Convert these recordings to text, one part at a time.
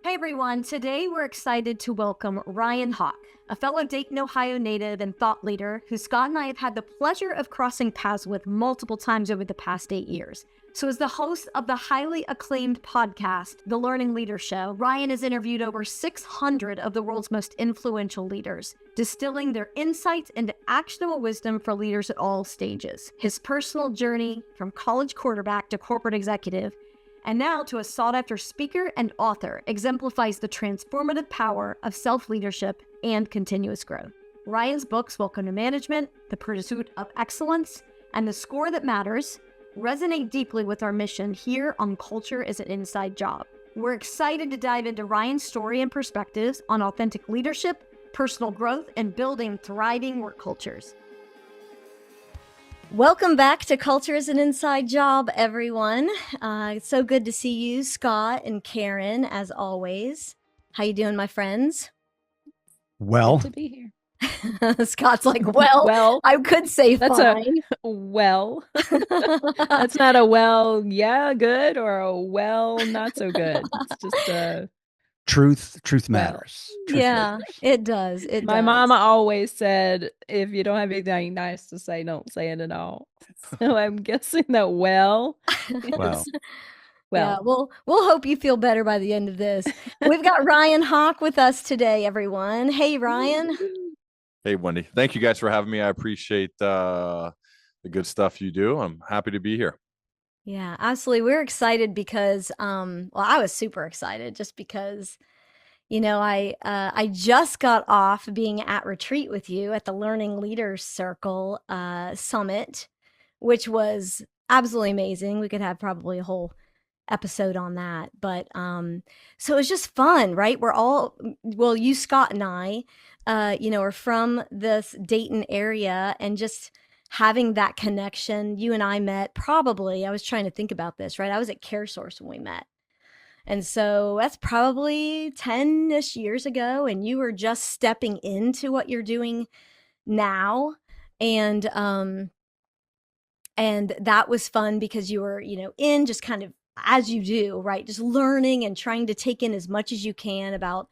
Hey everyone, today we're excited to welcome Ryan Hawk, a fellow Dayton, Ohio native and thought leader who Scott and I have had the pleasure of crossing paths with multiple times over the past 8 years. So as the host of the highly acclaimed podcast, The Learning Leader Show, Ryan has interviewed over 600 of the world's most influential leaders, distilling their insights into actionable wisdom for leaders at all stages. His personal journey from college quarterback to corporate executive, and now to a sought-after speaker and author, exemplifies the transformative power of self-leadership and continuous growth. Ryan's books, Welcome to Management, The Pursuit of Excellence, and The Score That Matters, resonate deeply with our mission here on Culture is an Inside Job. We're excited to dive into Ryan's story and perspectives on authentic leadership, personal growth, and building thriving work cultures. Welcome back to Culture is an Inside Job, everyone. It's so good to see you, Scott and Karen, as always. How you doing, my friends? Well, good to be here. Scott's like, well, I could say that's fine. That's not a well, yeah, good, or a well, not so good. It's just truth matters. Truth Yeah, matters. it does. My mama always said, if you don't have anything nice to say, don't say it at all. So I'm guessing that well. Yeah, we'll hope you feel better by the end of this. We've got Ryan Hawk with us today, everyone. Hey, Ryan. Hey, Wendy. Thank you guys for having me. I appreciate the good stuff you do. I'm happy to be here. Yeah, absolutely. We're excited because, I was super excited just because, I just got off being at retreat with you at the Learning Leaders Circle Summit, which was absolutely amazing. We could have probably a whole episode on that, but so it was just fun, right? You, Scott, and I, are from this Dayton area, and just having that connection. You and I met probably, I was trying to think about this, right? I was at CareSource when we met. And so that's probably 10-ish years ago, and you were just stepping into what you're doing now. And that was fun because you were, in just kind of as you do, right? Just learning and trying to take in as much as you can about,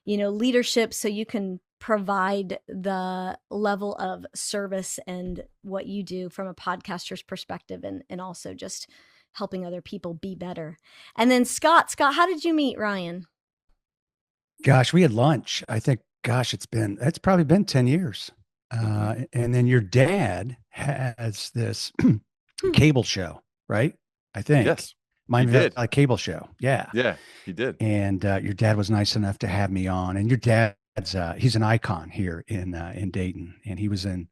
leadership, so you can provide the level of service and what you do from a podcaster's perspective, and also just helping other people be better. And then Scott, how did you meet Ryan? Gosh, we had lunch. I think, it's probably been 10 years. And then your dad has this cable show, right? I think. Yes. Mine did a cable show. Yeah. Yeah, he did. And your dad was nice enough to have me on. And your dad's he's an icon here in Dayton, and he was in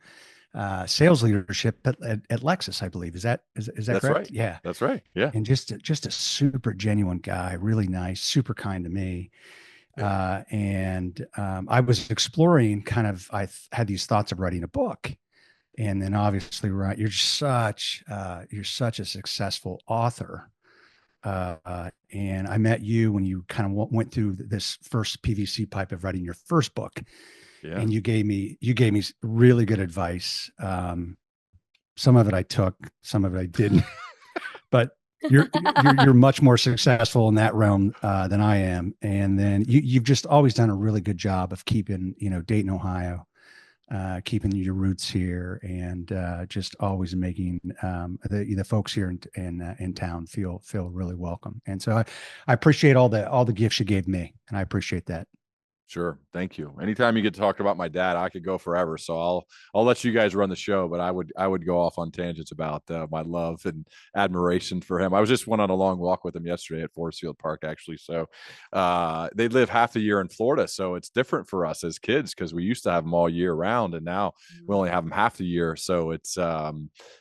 sales leadership at Lexus, I believe. Is that That's correct? Right. Yeah. That's right. Yeah. And just a super genuine guy, really nice, super kind to me. I was exploring I had these thoughts of writing a book. And then obviously, right, you're such a successful author. And I met you when you kind of went through this first PVC pipe of writing your first book. Yeah. And you gave me really good advice. Some of it I took, some of it I didn't, but you're much more successful in that realm than I am. And then you've just always done a really good job of keeping, Dayton, Ohio, keeping your roots here, and just always making the folks here in town feel really welcome. And so I appreciate all the gifts you gave me, and I appreciate that. Sure. Thank you. Anytime you get to talk about my dad, I could go forever. So I'll let you guys run the show, but I would go off on tangents about my love and admiration for him. I went on a long walk with him yesterday at Forest Field Park, actually. So they live half the year in Florida. So it's different for us as kids, because we used to have them all year round, and now we only have them half the year. So it's a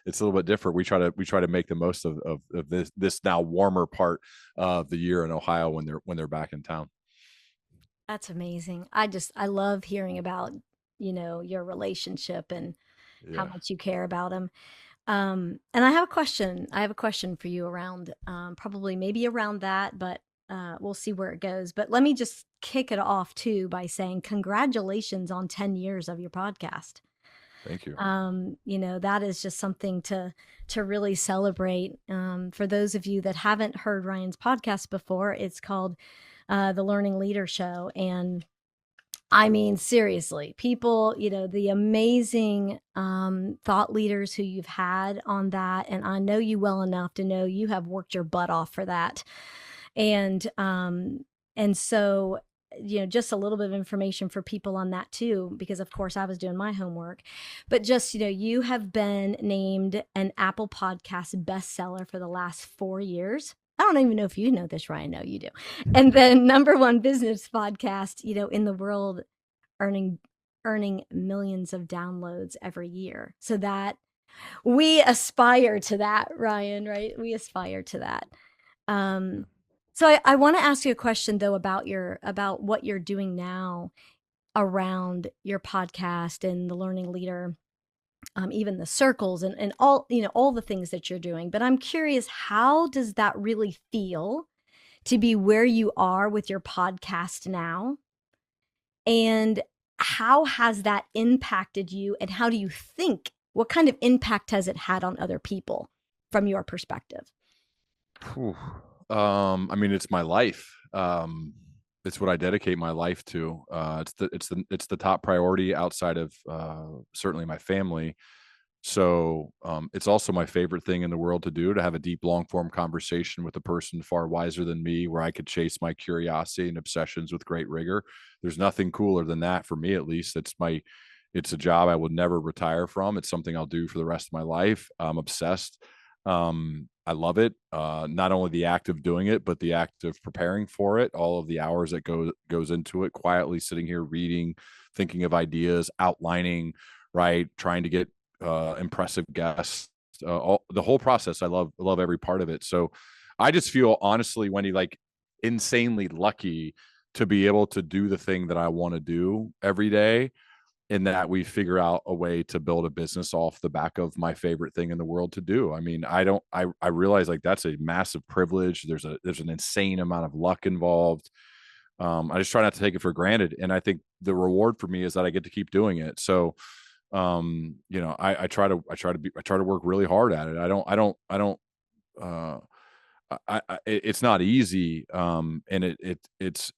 little bit different. We try to make the most of this now warmer part of the year in Ohio when they're back in town. That's amazing. I love hearing about, your relationship and how much you care about him. And I have a question. For you around, maybe around that, but we'll see where it goes. But let me just kick it off too by saying congratulations on 10 years of your podcast. Thank you. That is just something to really celebrate. For those of you that haven't heard Ryan's podcast before, it's called the Learning Leader Show. And I mean, seriously, people, the amazing thought leaders who you've had on that. And I know you well enough to know you have worked your butt off for that. And so, just a little bit of information for people on that too, because of course I was doing my homework, but just, you have been named an Apple Podcast bestseller for the last 4 years. I don't even know if you know this, Ryan. No, you do. And then #1 business podcast, in the world, earning millions of downloads every year. So that we aspire to that, Ryan, right? We aspire to that. So I want to ask you a question though about what you're doing now around your podcast and the Learning Leader, even the circles and all, all the things that you're doing. But I'm curious, how does that really feel to be where you are with your podcast now? And how has that impacted you? And how do you think, what kind of impact has it had on other people from your perspective? I mean, it's my life. It's what I dedicate my life to. It's the top priority outside of certainly my family. So it's also my favorite thing in the world to do, to have a deep, long form conversation with a person far wiser than me, where I could chase my curiosity and obsessions with great rigor. There's nothing cooler than that, for me at least. It's a job I would never retire from. It's something I'll do for the rest of my life. I'm obsessed. I love it. Not only the act of doing it, but the act of preparing for it, all of the hours that goes into it, quietly sitting here reading, thinking of ideas, outlining, right, trying to get impressive guests, the whole process. I love every part of it. So I just feel, honestly, Wendy, like insanely lucky to be able to do the thing that I want to do every day, in that we figure out a way to build a business off the back of my favorite thing in the world to do. I mean, I realize, like, that's a massive privilege. There's an insane amount of luck involved. I just try not to take it for granted. And I think the reward for me is that I get to keep doing it. So, I try to work really hard at it. It's not easy. And it's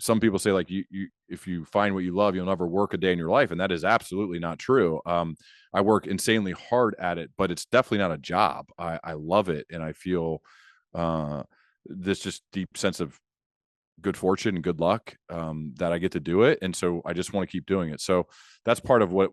some people say, like, you if you find what you love, you'll never work a day in your life. And that is absolutely not true. I work insanely hard at it, but it's definitely not a job. I love it. And I feel this just deep sense of good fortune and good luck that I get to do it. And so I just want to keep doing it. So that's part of why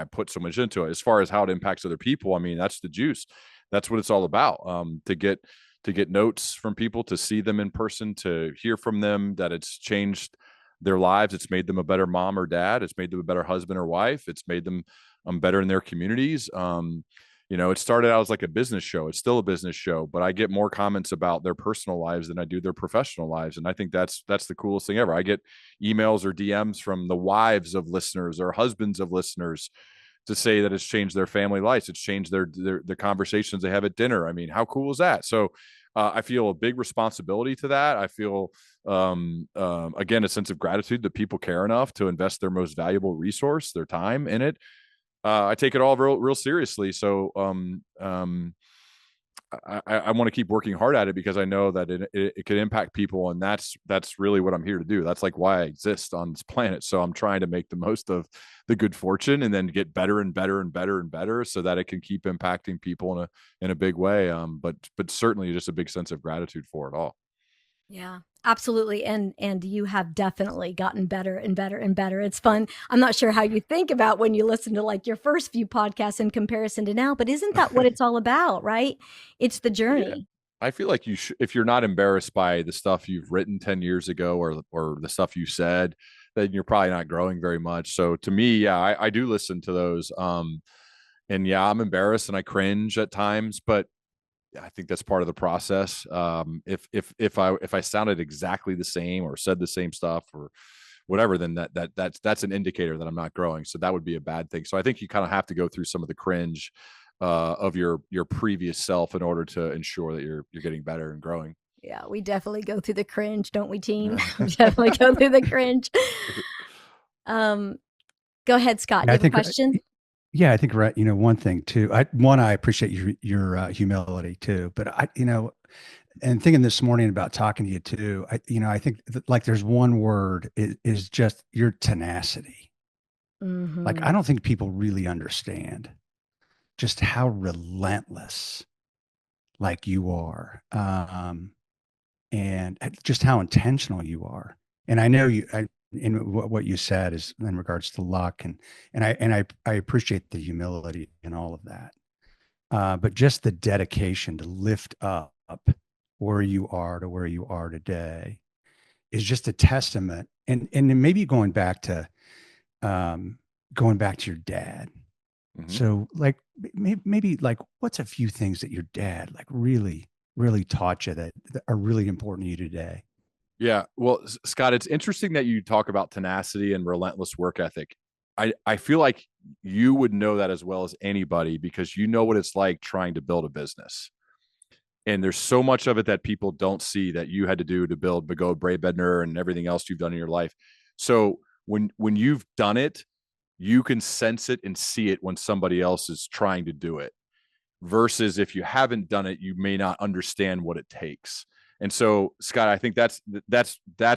I put so much into it. As far as how it impacts other people, I mean, that's the juice. That's what it's all about. To get notes from people, to see them in person, to hear from them that it's changed their lives. It's made them a better mom or dad. It's made them a better husband or wife. It's made them better in their communities. It started out as like a business show. It's still a business show, but I get more comments about their personal lives than I do their professional lives. And I think that's the coolest thing ever. I get emails or DMs from the wives of listeners or husbands of listeners to say that it's changed their family lives. It's changed the conversations they have at dinner. I mean, how cool is that? So I feel a big responsibility to that. I feel, again, a sense of gratitude that people care enough to invest their most valuable resource, their time, in it. I take it all real seriously. So I want to keep working hard at it, because I know that it could impact people. And that's really what I'm here to do. That's like why I exist on this planet. So I'm trying to make the most of the good fortune, and then get better and better and better and better, so that it can keep impacting people in a big way. But certainly just a big sense of gratitude for it all. Yeah, absolutely. And you have definitely gotten better and better and better. It's fun. I'm not sure how you think about when you listen to like your first few podcasts in comparison to now, but isn't that what it's all about, right? It's the journey. Yeah. I feel like if you're not embarrassed by the stuff you've written 10 years ago, or the stuff you said, then you're probably not growing very much. So to me, yeah, I do listen to those. And yeah, I'm embarrassed and I cringe at times, but I think that's part of the process. If I sounded exactly the same or said the same stuff or whatever, then that's an indicator that I'm not growing. So that would be a bad thing. So I think you kind of have to go through some of the cringe of your previous self in order to ensure that you're getting better and growing. Yeah, we definitely go through the cringe, don't we, team? We definitely go through the cringe. Go ahead, Scott. You have a question? Yeah, I think, right. One thing too, I appreciate your humility too, but and thinking this morning about talking to you too, I think like there's one word is just your tenacity. Like, I don't think people really understand just how relentless like you are. And just how intentional you are. And I know in what you said is in regards to luck and I appreciate the humility and all of that. But just the dedication to lift up where you are to where you are today is just a testament. And then maybe going back to your dad. So like maybe like what's a few things that your dad like really taught you that are really important to you today? Yeah. Well, Scott, it's interesting that you talk about tenacity and relentless work ethic. I feel like you would know that as well as anybody because you know what it's like trying to build a business. And there's so much of it that people don't see that you had to do to build Bago Braebedner and everything else you've done in your life. So when you've done it, you can sense it and see it when somebody else is trying to do it. Versus if you haven't done it, you may not understand what it takes. And so, Scott, I think that's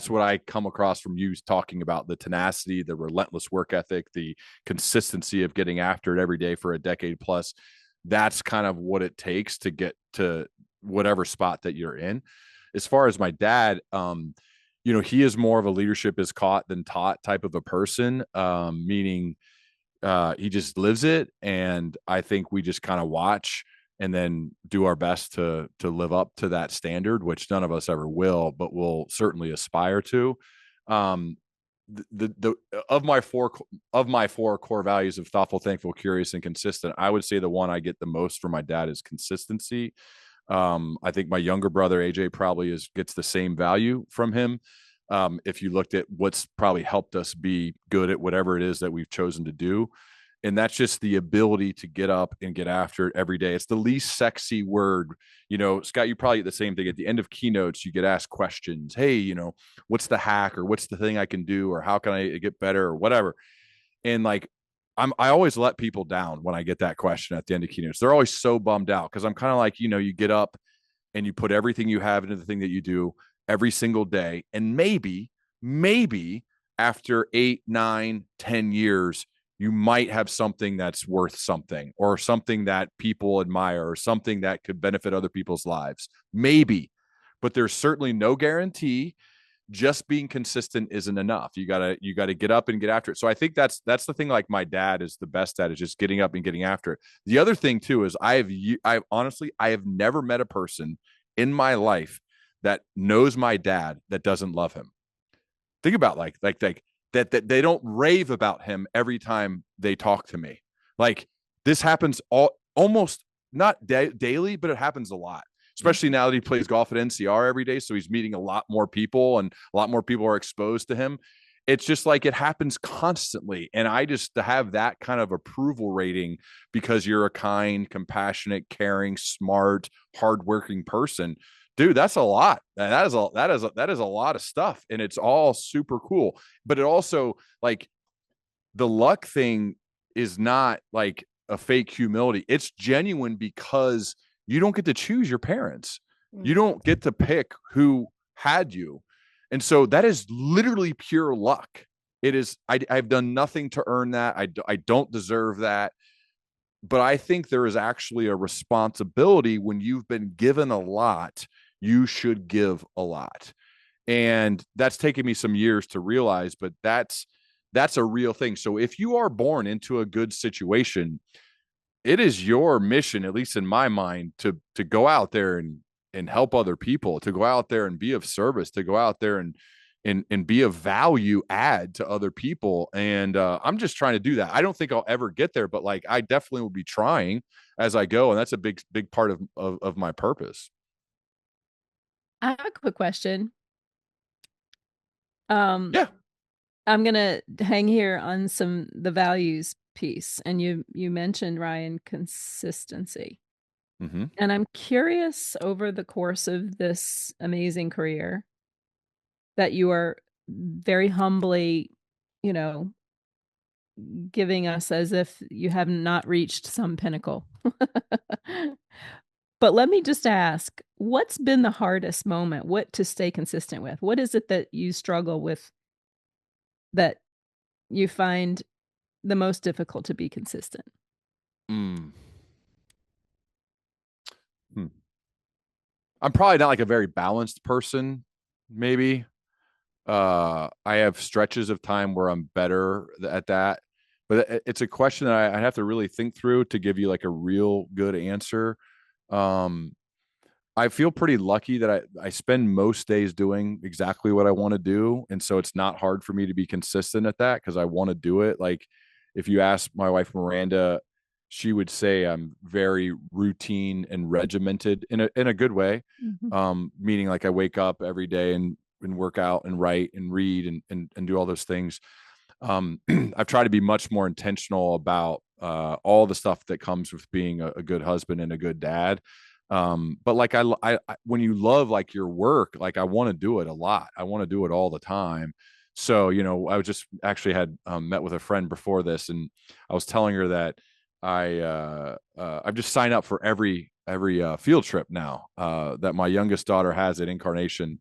what I come across from you talking about the tenacity, the relentless work ethic, the consistency of getting after it every day for a decade plus. That's kind of what it takes to get to whatever spot that you're in. As far as my dad, he is more of a leadership is caught than taught type of a person, meaning he just lives it. And I think we just kind of watch and then do our best to live up to that standard, which none of us ever will, but we'll certainly aspire to. The of my four core values of thoughtful, thankful, curious, and consistent, I would say the one I get the most from my dad is consistency. I think my younger brother AJ probably gets the same value from him. If you looked at what's probably helped us be good at whatever it is that we've chosen to do. And that's just the ability to get up and get after it every day. It's the least sexy word. Scott, you probably get the same thing. At the end of keynotes, you get asked questions. Hey, what's the hack or what's the thing I can do or how can I get better or whatever? And like, I always let people down when I get that question at the end of keynotes. They're always so bummed out because I'm kind of like, you get up and you put everything you have into the thing that you do every single day. And maybe after 8, 9, 10 years, you might have something that's worth something or something that people admire or something that could benefit other people's lives. Maybe, but there's certainly no guarantee. Just being consistent isn't enough. You gotta get up and get after it. So I think that's the thing. Like my dad is the best at, is just getting up and getting after it. The other thing too is I have never met a person in my life that knows my dad that doesn't love him. Think about like that they don't rave about him every time they talk to me. Like this happens almost not daily, but it happens a lot. Especially now that he plays golf at NCR every day. So he's meeting a lot more people and a lot more people are exposed to him. It's just like it happens constantly. And I just to have that kind of approval rating because you're a kind, compassionate, caring, smart, hardworking person. Dude, that's a lot. That is a lot of stuff. And it's all super cool. But it also like the luck thing is not like a fake humility. It's genuine because you don't get to choose your parents. You don't get to pick who had you. And so that is literally pure luck. It is, I've done nothing to earn that. I don't deserve that. But I think there is actually a responsibility when you've been given a lot, you should give a lot. And that's taken me some years to realize, but that's a real thing. So if you are born into a good situation, it is your mission, at least in my mind, to go out there and help other people, to go out there and be of service, to go out there and be a value add to other people. And I'm just trying to do that. I don't think I'll ever get there, but like I definitely will be trying as I go. And that's a big part of my purpose. I have a quick question. Yeah. I'm gonna hang here on the values piece, and you mentioned, Ryan, consistency. Mm-hmm. And I'm curious, over the course of this amazing career that you are very humbly, giving us as if you have not reached some pinnacle. But let me just ask, what's been the hardest moment? What to stay consistent with? What is it that you struggle with that you find the most difficult to be consistent? Mm. Hmm. I'm probably not like a very balanced person, maybe. I have stretches of time where I'm better at that, but it's a question that I have to really think through to give you like a real good answer. Um, I feel pretty lucky that I spend most days doing exactly what I want to do. And so it's not hard for me to be consistent at that because I want to do it. Like if you ask my wife, Miranda, she would say I'm very routine and regimented in a good way. Meaning like I wake up every day and work out and write and read and do all those things. I've tried to be much more intentional about all the stuff that comes with being a good husband and a good dad. But like when you love like your work, like I want to do it a lot. I want to do it all the time. So, I was just actually had met with a friend before this, and I was telling her that I've just signed up for every field trip now that my youngest daughter has at Incarnation.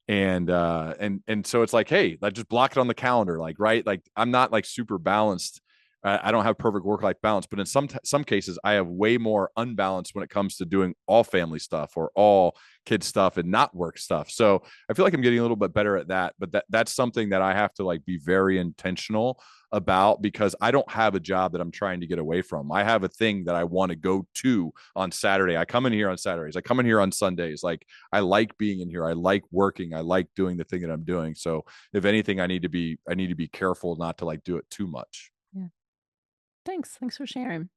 And so it's like, hey, like just block it on the calendar, like, right, like I'm not like super balanced. I don't have perfect work-life balance, but in some cases I have way more unbalanced when it comes to doing all family stuff or all kid stuff and not work stuff. So I feel like I'm getting a little bit better at that, but that's something that I have to like be very intentional about because I don't have a job that I'm trying to get away from. I have a thing that I want to go to on Saturday. I come in here on Saturdays. I come in here on Sundays. Like I like being in here. I like working. I like doing the thing that I'm doing. So if anything, I need to be careful not to like do it too much. Yeah. Thanks for sharing.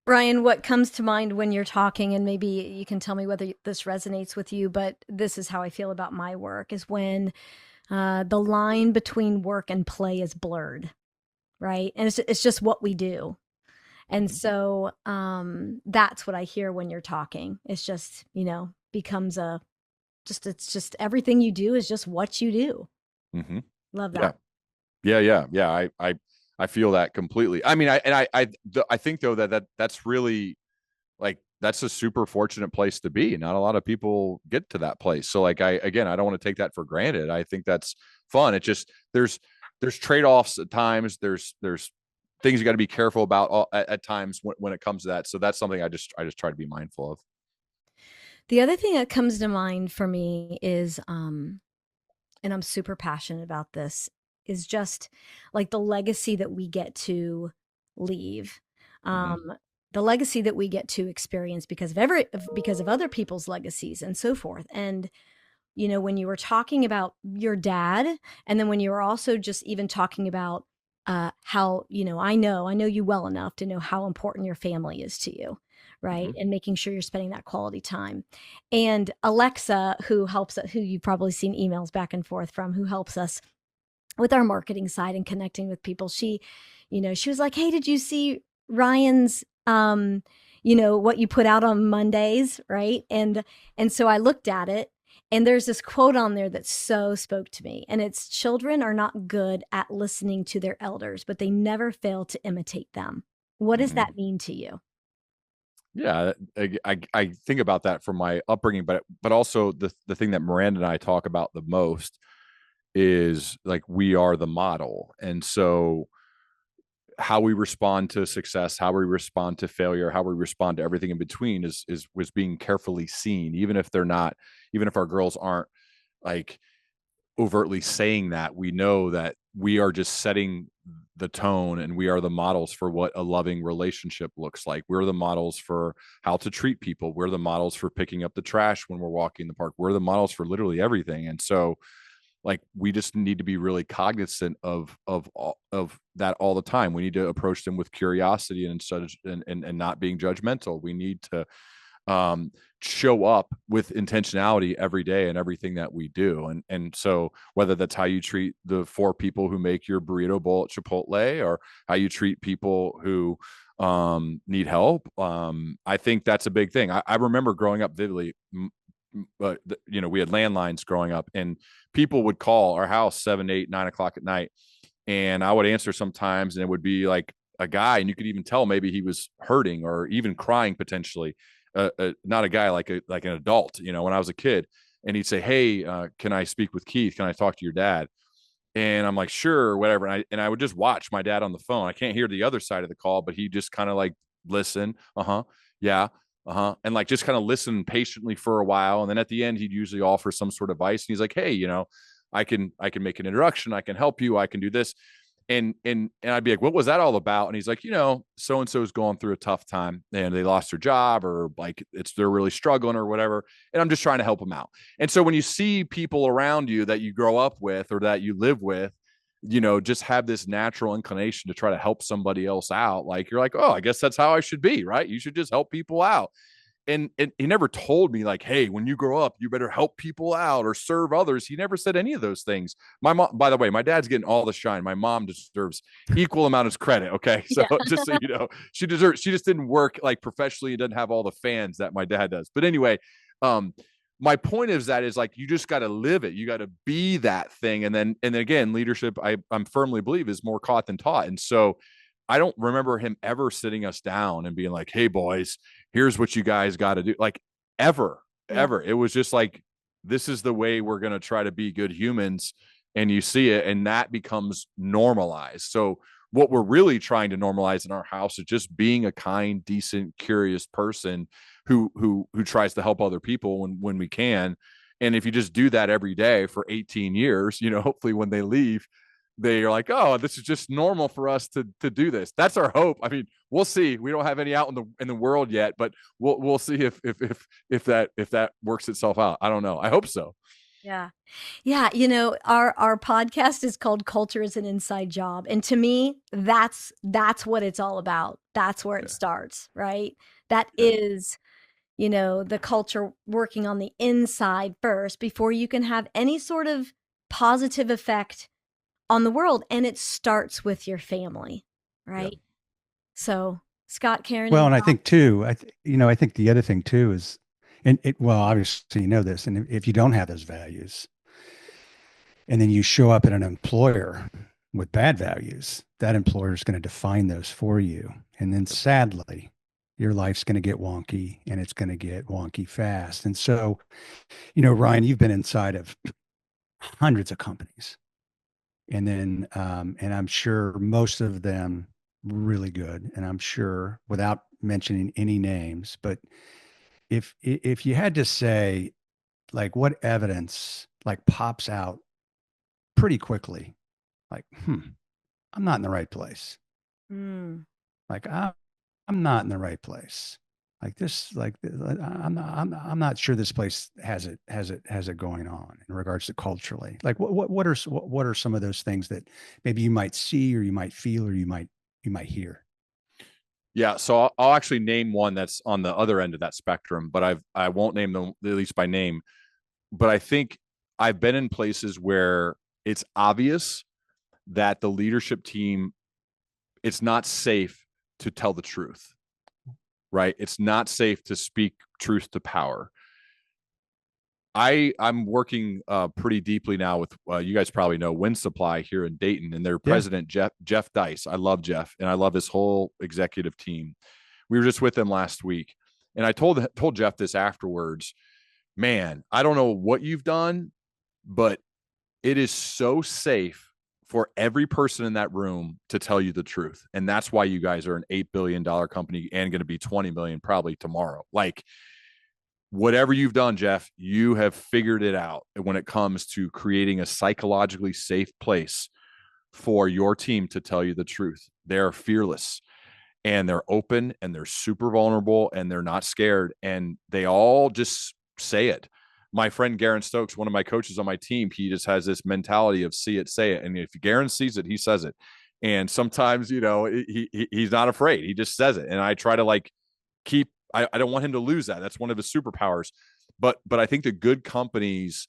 Ryan, what comes to mind when you're talking, and maybe you can tell me whether this resonates with you, but this is how I feel about my work, is when the line between work and play is blurred, right? And it's just what we do. And so that's what I hear when you're talking. It's just, becomes it's just everything you do is just what you do. Love that. Yeah. I feel that completely. I mean, I think though that's really like, that's a super fortunate place to be. Not a lot of people get to that place. So like, I don't want to take that for granted. I think that's fun. It just, there's trade-offs at times. There's things you got to be careful about at times when it comes to that. So that's something I just try to be mindful of. The other thing that comes to mind for me is, and I'm super passionate about this, is just like the legacy that we get to leave, the legacy that we get to experience because of other people's legacies and so forth. And when you were talking about your dad, and then when you were also just even talking about how I know you well enough to know how important your family is to you, right? And making sure you're spending that quality time. And Alexa, who you've probably seen emails back and forth from, who helps us with our marketing side and connecting with people, she was like, hey, did you see Ryan's what you put out on Mondays, right? And so I looked at it, and there's this quote on there that so spoke to me, and it's, children are not good at listening to their elders, but they never fail to imitate them. What does that mean to you? Yeah, I think about that from my upbringing, but also the thing that Miranda and I talk about the most is like, we are the model. And so how we respond to success, how we respond to failure, how we respond to everything in between was being carefully seen, even if our girls aren't like overtly saying that. We know that we are just setting the tone, and we are the models for what a loving relationship looks like. We're the models for how to treat people. We're the models for picking up the trash when we're walking the park. We're the models for literally everything. And so like, we just need to be really cognizant of that all the time. We need to approach them with curiosity and such, and not being judgmental. We need to show up with intentionality every day in everything that we do. And so whether that's how you treat the 4 people who make your burrito bowl at Chipotle, or how you treat people who need help, I think that's a big thing. I remember growing up vividly, but we had landlines growing up, and people would call our house 7, 8, 9 o'clock at night, and I would answer sometimes, and it would be like a guy, and you could even tell maybe he was hurting or even crying potentially. not a guy, like an adult, when I was a kid, and he'd say, "Hey, can I speak with Keith? Can I talk to your dad?" And I'm like, "Sure, whatever." And I would just watch my dad on the phone. I can't hear the other side of the call, but he just kind of like listen. Yeah. And like just kind of listen patiently for a while. And then at the end, he'd usually offer some sort of advice. And he's like, "Hey, I can make an introduction. I can help you. I can do this." And I'd be like, "What was that all about?" And he's like, "So and so is going through a tough time and they lost their job, or like they're really struggling or whatever. And I'm just trying to help them out." And so when you see people around you that you grow up with or that you live with, just have this natural inclination to try to help somebody else out. Like, you're like, "Oh, I guess that's how I should be, right? You should just help people out." And he never told me like, "Hey, when you grow up, you better help people out or serve others." He never said any of those things. My mom, by the way, my dad's getting all the shine. My mom deserves equal amount of credit. Okay. So just so you know, she just didn't work like professionally. And doesn't have all the fans that my dad does. But anyway, my point is like, you just got to live it. You got to be that thing. And then again, leadership, I'm firmly believe, is more caught than taught. And so I don't remember him ever sitting us down and being like, "Hey boys, here's what you guys got to do." Like ever. It was just like, this is the way we're going to try to be good humans. And you see it, and that becomes normalized. So what we're really trying to normalize in our house is just being a kind, decent, curious person who tries to help other people when we can. And if you just do that every day for 18 years, hopefully when they leave, they are like, "Oh, this is just normal for us to do this." That's our hope. I mean, we'll see. We don't have any out in the world yet, but we'll see if that works itself out. I don't know. I hope so. Yeah. Yeah. Our podcast is called Culture is an Inside Job. And to me, that's what it's all about. That's where it starts, right? That is, the culture working on the inside first before you can have any sort of positive effect on the world. And it starts with your family, right? So Scott, Karen. Well, and I think too, I think the other thing too is, well, obviously this, and if you don't have those values, and then you show up at an employer with bad values, that employer is going to define those for you. And then sadly, your life's going to get wonky, and it's going to get wonky fast. And so, Ryan, you've been inside of hundreds of companies, and then, and I'm sure most of them really good. And I'm sure, without mentioning any names, but if you had to say, like, what evidence like pops out pretty quickly, like, I'm not in the right place. Like, I'm not in the right place. Like this, like I'm not sure this place has it going on in regards to culturally. Like, what are some of those things that maybe you might see, or you might feel, or you might hear? Yeah, so I'll actually name one that's on the other end of that spectrum, but I won't name them, at least by name. But I think I've been in places where it's obvious that the leadership team, it's not safe to tell the truth, right? It's not safe to speak truth to power. I'm working pretty deeply now with you guys probably know Wind Supply here in Dayton, and their president Jeff Dice. I love Jeff, and I love his whole executive team. We were just with them last week, and I told Jeff this afterwards. "Man, I don't know what you've done, but it is so safe for every person in that room to tell you the truth, and that's why you guys are an $8 billion company and going to be 20 million probably tomorrow." Like, whatever you've done, Jeff, you have figured it out when it comes to creating a psychologically safe place for your team to tell you the truth. They're fearless, and they're open, and they're super vulnerable, and they're not scared, and they all just say it. My friend Garen Stokes, one of my coaches on my team, he just has this mentality of see it, say it. And if Garen sees it, he says it. And sometimes, he's not afraid. He just says it. And I try to like I don't want him to lose that. That's one of his superpowers. But I think the good companies,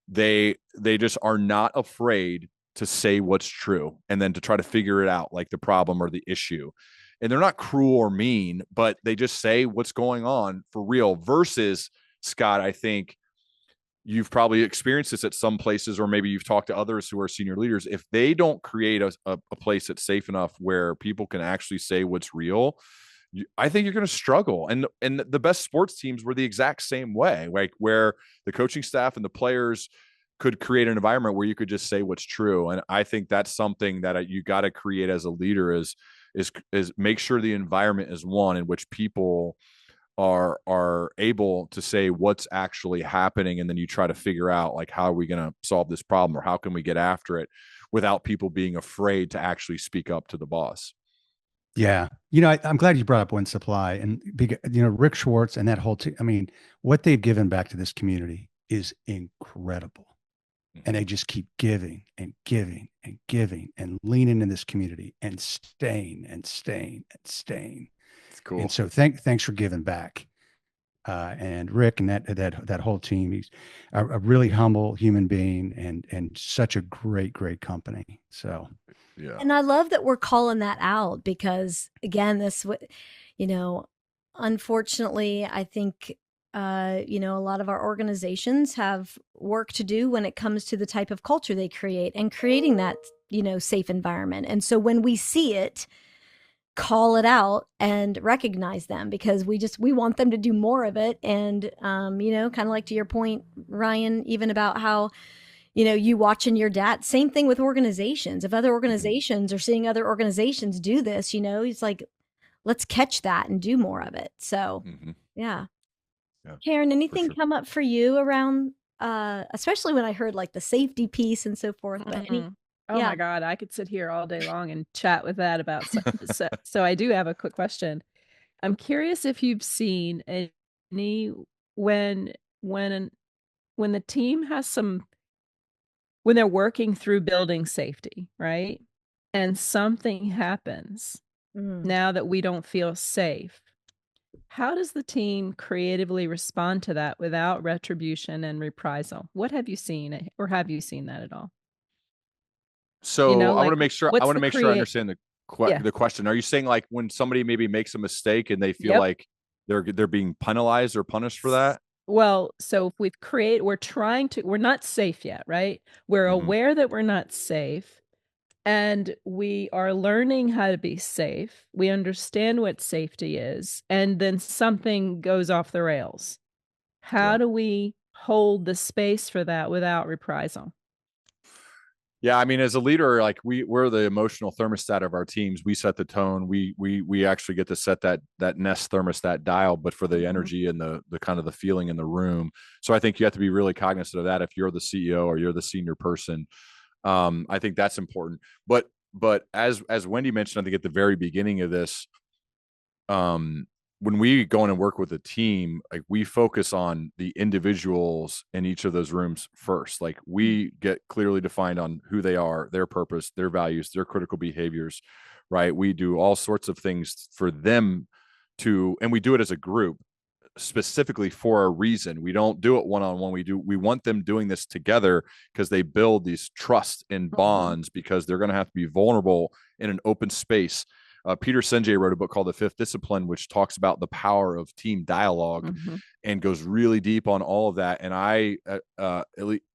they just are not afraid to say what's true and then to try to figure it out, like the problem or the issue. And they're not cruel or mean, but they just say what's going on for real. Versus, Scott, I think you've probably experienced this at some places, or maybe you've talked to others who are senior leaders. If they don't create a place that's safe enough where people can actually say what's real, I think you're going to struggle. And the best sports teams were the exact same way, like where the coaching staff and the players could create an environment where you could just say what's true. And I think that's something that you got to create as a leader is make sure the environment is one in which people are able to say what's actually happening. And then you try to figure out, like, how are we going to solve this problem, or how can we get after it without people being afraid to actually speak up to the boss. Yeah. I'm glad you brought up Win Supply, and Rick Schwartz and that whole team. I mean, what they've given back to this community is incredible. And they just keep giving and giving and giving and leaning in this community and staying and staying and staying. It's cool. And so thanks for giving back. And Rick and that whole team, he's a really humble human being and such a great company. So, yeah. And I love that we're calling that out, because again, unfortunately, I think, a lot of our organizations have work to do when it comes to the type of culture they create and creating that, safe environment. And so when we see it, call it out and recognize them, because we want them to do more of it. And, kind of like to your point, Ryan, even about how, you watching your dad, same thing with organizations. If other organizations are seeing other organizations do this, it's like, let's catch that and do more of it. So, yeah. Karen, anything come up for you around, especially when I heard like the safety piece and so forth? But my God, I could sit here all day long and chat with that about so I do have a quick question. I'm curious if you've seen any when the team has when they're working through building safety, right? And something happens now that we don't feel safe. How does the team creatively respond to that without retribution and reprisal? What have you seen, or have you seen that at all? So I want to make sure I understand the question. Are you saying, like, when somebody maybe makes a mistake and they feel like they're being penalized or punished for that? Well, so if we're not safe yet, right? We're aware that we're not safe. And we are learning how to be safe. We understand what safety is. And then something goes off the rails. How do we hold the space for that without reprisal? Yeah, I mean, as a leader, like we're the emotional thermostat of our teams. We set the tone. We actually get to set that Nest thermostat dial, but for the energy and the kind of the feeling in the room. So I think you have to be really cognizant of that if you're the CEO or you're the senior person. I think that's important. But as Wendy mentioned, I think at the very beginning of this, when we go in and work with a team, like, we focus on the individuals in each of those rooms first. Like, we get clearly defined on who they are, their purpose, their values, their critical behaviors, right? We do all sorts of things for them and we do it as a group, specifically for a reason. We don't do it one-on-one. We want them doing this together because they build these trust and bonds, because they're going to have to be vulnerable in an open space. Peter Senge wrote a book called The Fifth Discipline, which talks about the power of team dialogue and goes really deep on all of that. And I,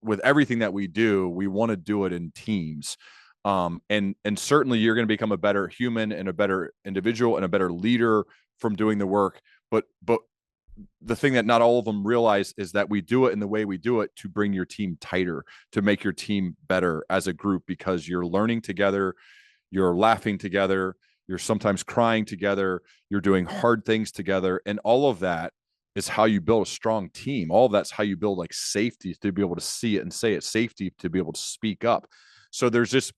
with everything that we do, we want to do it in teams. And certainly you're going to become a better human and a better individual and a better leader from doing the work. But the thing that not all of them realize is that we do it in the way we do it to bring your team tighter, to make your team better as a group, because you're learning together, you're laughing together, you're sometimes crying together, you're doing hard things together. And all of that is how you build a strong team. All of that's how you build, like, safety, to be able to see it and say it, safety to be able to speak up. So there's just,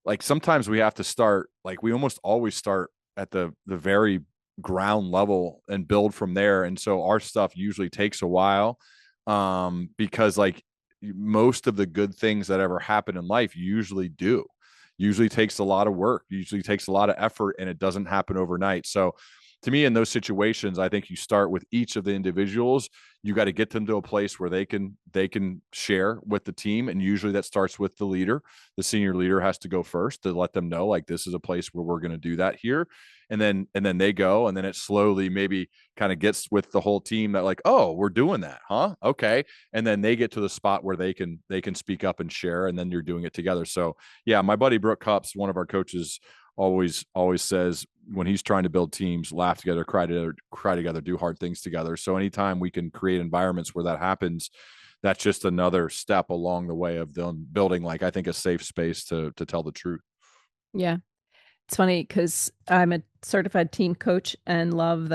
like, sometimes we have to start, like, we almost always start at the very ground level and build from there. And so our stuff usually takes a while, because, like, most of the good things that ever happen in life usually takes a lot of work, usually takes a lot of effort, and it doesn't happen overnight. So to me, in those situations, I think you start with each of the individuals. You got to get them to a place where they can share with the team. And usually that starts with the leader. The senior leader has to go first to let them know, like, this is a place where we're going to do that here. And then they go, and then it slowly maybe kind of gets with the whole team that, like, oh, we're doing that, huh? Okay. And then they get to the spot where they can speak up and share, and then you're doing it together. So yeah, my buddy Brooke Cups, one of our coaches, always says, when he's trying to build teams, laugh together, cry together, do hard things together. So anytime we can create environments where that happens, that's just another step along the way of them building, like, I think, a safe space to tell the truth. Yeah. It's funny because I'm a certified team coach and love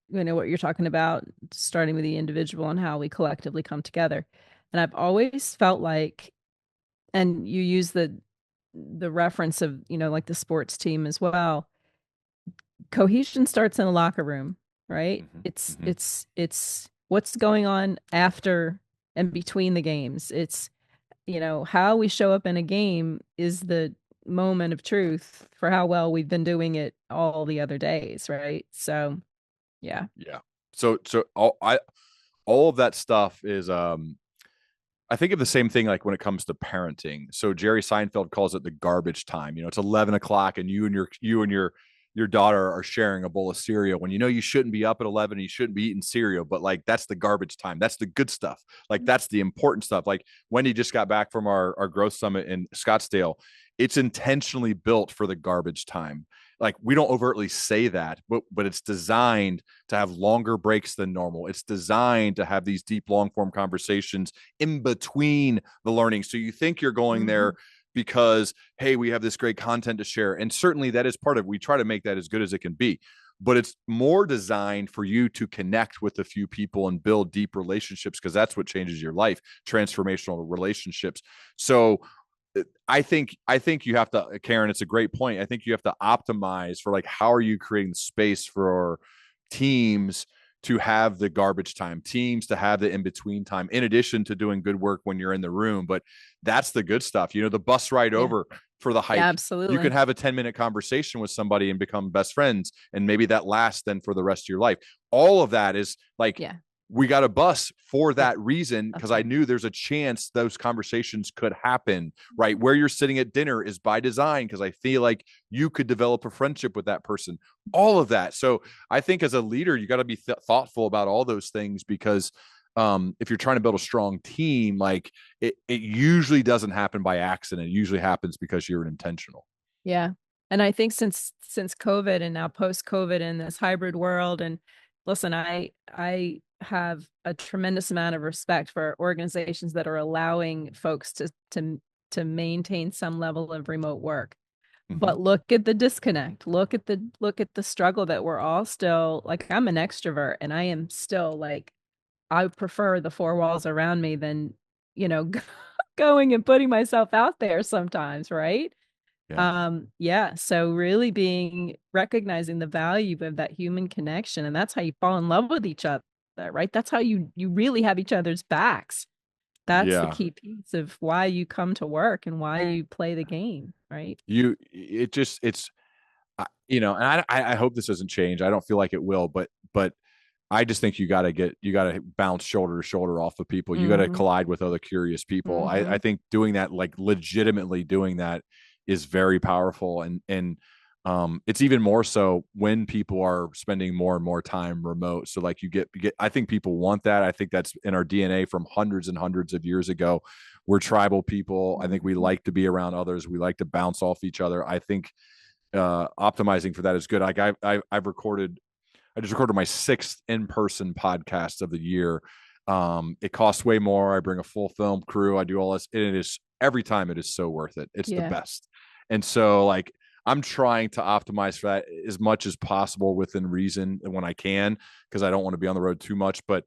what you're talking about, starting with the individual and how we collectively come together. And I've always felt like, and you use the reference of, like the sports team as well. Cohesion starts in the locker room, right? It's what's going on after and between the games. It's, how we show up in a game is the moment of truth for how well we've been doing it all the other days, right? So yeah. So all of that stuff is I think of the same thing like when it comes to parenting. So Jerry Seinfeld calls it the garbage time. It's 11 o'clock and you and your daughter are sharing a bowl of cereal when you shouldn't be up at 11 and you shouldn't be eating cereal, but like that's the garbage time. That's the good stuff. Like that's the important stuff. Like Wendy just got back from our growth summit in Scottsdale. It's intentionally built for the garbage time. Like we don't overtly say that, but it's designed to have longer breaks than normal. It's designed to have these deep, long form conversations in between the learning. So you think you're going there because, hey, we have this great content to share. And certainly that is part of it. We try to make that as good as it can be, but it's more designed for you to connect with a few people and build deep relationships, because that's what changes your life, transformational relationships. So I think you have to, Karen, it's a great point. I think you have to optimize for like, how are you creating space for teams to have the garbage time, teams to have the in-between time, in addition to doing good work when you're in the room. But that's the good stuff. The bus ride over for the hike. Yeah, absolutely. You can have a 10-minute conversation with somebody and become best friends. And maybe that lasts then for the rest of your life. All of that is like, we got a bus for that reason, because I knew there's a chance those conversations could happen, right? Where you're sitting at dinner is by design, because I feel like you could develop a friendship with that person, all of that. So I think as a leader, you got to be thoughtful about all those things, because if you're trying to build a strong team, like it usually doesn't happen by accident. It usually happens because you're intentional. Yeah. And I think since COVID and now post COVID in this hybrid world, and listen, I have a tremendous amount of respect for organizations that are allowing folks to maintain some level of remote work. But look at the disconnect. Look at the struggle that we're all still, like, I'm an extrovert and I am still like, I prefer the four walls around me than, going and putting myself out there sometimes, right? So really recognizing the value of that human connection, and that's how you fall in love with each other, right? That's how you really have each other's backs. That's the key piece of why you come to work and why you play the game, right? And I hope this doesn't change. I don't feel like it will, but I just think you got to bounce shoulder to shoulder off of people. You got to collide with other curious people. I think doing that, like legitimately doing that, is very powerful. And it's even more so when people are spending more and more time remote. So like you get, I think people want that. I think that's in our DNA from hundreds and hundreds of years ago. We're tribal people. I think we like to be around others. We like to bounce off each other. I think optimizing for that is good. Like I just recorded my 6th in-person podcast of the year. It costs way more. I bring a full film crew. I do all this. And it is, every time it is so worth it. It's the best. And so like, I'm trying to optimize for that as much as possible within reason when I can, because I don't want to be on the road too much. But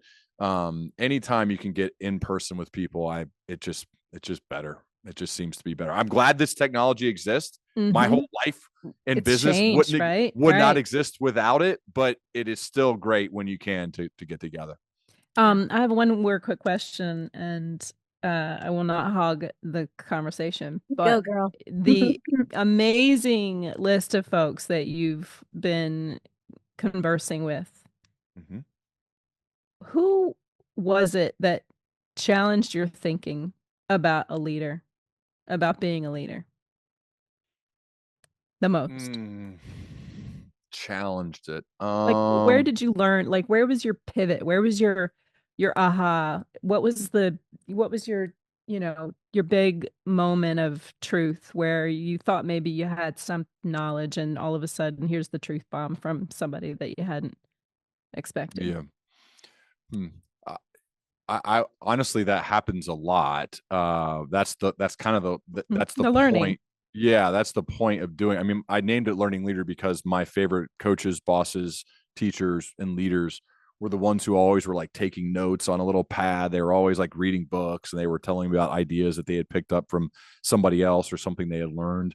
anytime you can get in person with people, it's just better. It just seems to be better. I'm glad this technology exists. My whole life in business changed, would not exist without it, but it is still great when you can to get together. I have one more quick question, and I will not hog the conversation, but Go, girl. the amazing list of folks that you've been conversing with, who was it that challenged your thinking about being a leader the most? Challenged it. Like, where did you learn? Like, where was your pivot? Where was your aha? What was your your big moment of truth where you thought maybe you had some knowledge and all of a sudden here's the truth bomb from somebody that you hadn't expected? Yeah. Hmm. I honestly, that happens a lot. That's kind of that's the The learning. point. Yeah, that's the point of doing. I mean, I named it Learning Leader because my favorite coaches, bosses, teachers, and leaders were the ones who always were like taking notes on a little pad. They were always like reading books, and they were telling me about ideas that they had picked up from somebody else or something they had learned.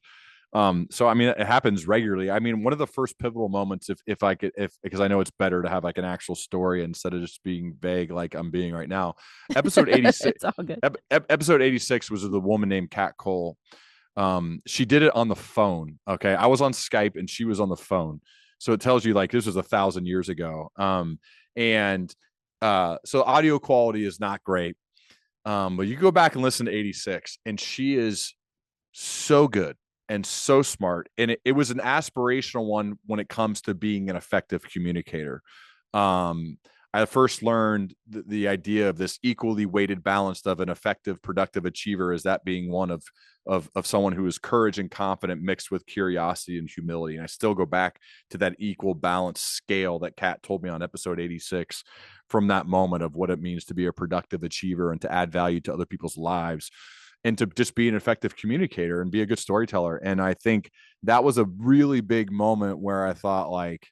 So I mean, it happens regularly. I mean, one of the first pivotal moments, if I could, if because I know it's better to have like an actual story instead of just being vague like I'm being right now. Episode 86. It's all good. Episode 86 was the woman named Kat Cole. She did it on the phone. Okay, I was on Skype and she was on the phone, so it tells you like this was 1,000 years ago. And so audio quality is not great. But you go back and listen to 86, and she is so good and so smart. And it was an aspirational one when it comes to being an effective communicator. I first learned the idea of this equally weighted balance of an effective, productive achiever as that being one of someone who is courage and confident mixed with curiosity and humility. And I still go back to that equal balance scale that Kat told me on episode 86 from that moment of what it means to be a productive achiever and to add value to other people's lives and to just be an effective communicator and be a good storyteller. And I think that was a really big moment where I thought like,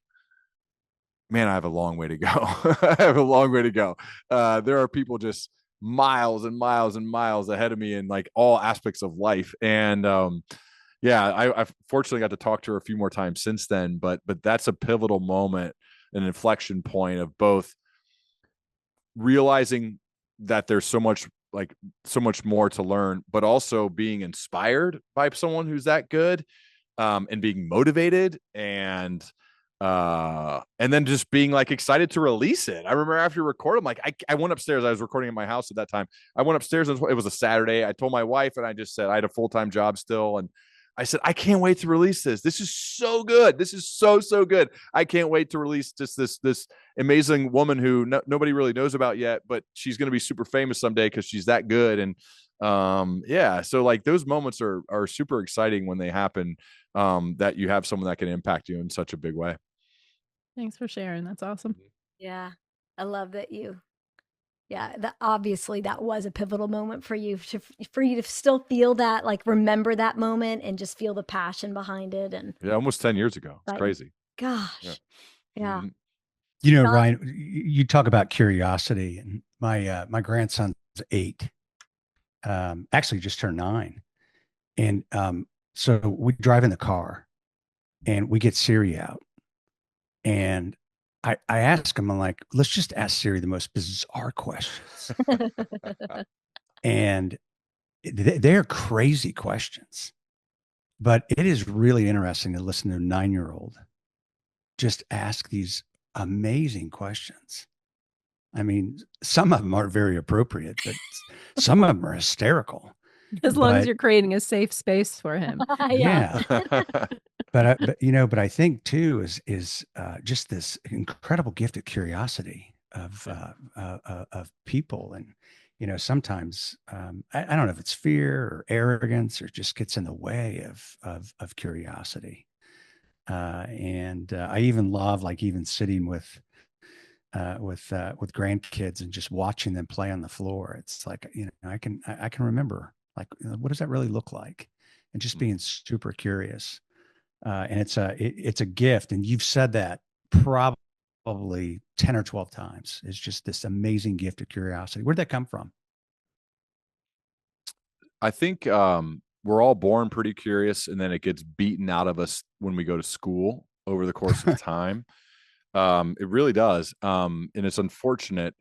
man, I have a long way to go. I have a long way to go. There are people just miles and miles and miles ahead of me in like all aspects of life. And yeah, I've fortunately got to talk to her a few more times since then, but that's a pivotal moment, an inflection point of both realizing that there's so much more to learn, but also being inspired by someone who's that good, and being motivated and then just being like excited to release it. I remember after recording, like I went upstairs. I was recording in my house at that time. I went upstairs and it was a Saturday. I told my wife and I just said I had a full-time job still. And I said, I can't wait to release this. This is so good. This is so good. I can't wait to release just this amazing woman who nobody really knows about yet, but she's going to be super famous someday because she's that good. And yeah, so like those moments are super exciting when they happen, that you have someone that can impact you in such a big way. Thanks for sharing. That's awesome. Yeah. I love that obviously that was a pivotal moment for you to still feel that, like remember that moment and just feel the passion behind it. And yeah, almost 10 years ago. It's crazy. Gosh. Yeah. Mm-hmm. You know, Ryan, you talk about curiosity, and my grandson's 8, actually just turned 9. And so we drive in the car and we get Siri out. And I ask him, I'm like, let's just ask Siri the most bizarre questions. And they're crazy questions. But it is really interesting to listen to a 9-year-old just ask these amazing questions. I mean, some of them are very appropriate, but some of them are hysterical. As long as you're creating a safe space for him. Yeah. But I think too is just this incredible gift of curiosity of people. And sometimes I don't know if it's fear or arrogance or just gets in the way of curiosity. And I even love like even sitting with grandkids and just watching them play on the floor. It's like, I can remember like, what does that really look like? And just being super curious. And it's a gift. And you've said that probably 10 or 12 times. It's just this amazing gift of curiosity. Where'd that come from? I think we're all born pretty curious, and then it gets beaten out of us when we go to school over the course of time. It really does. And it's unfortunate.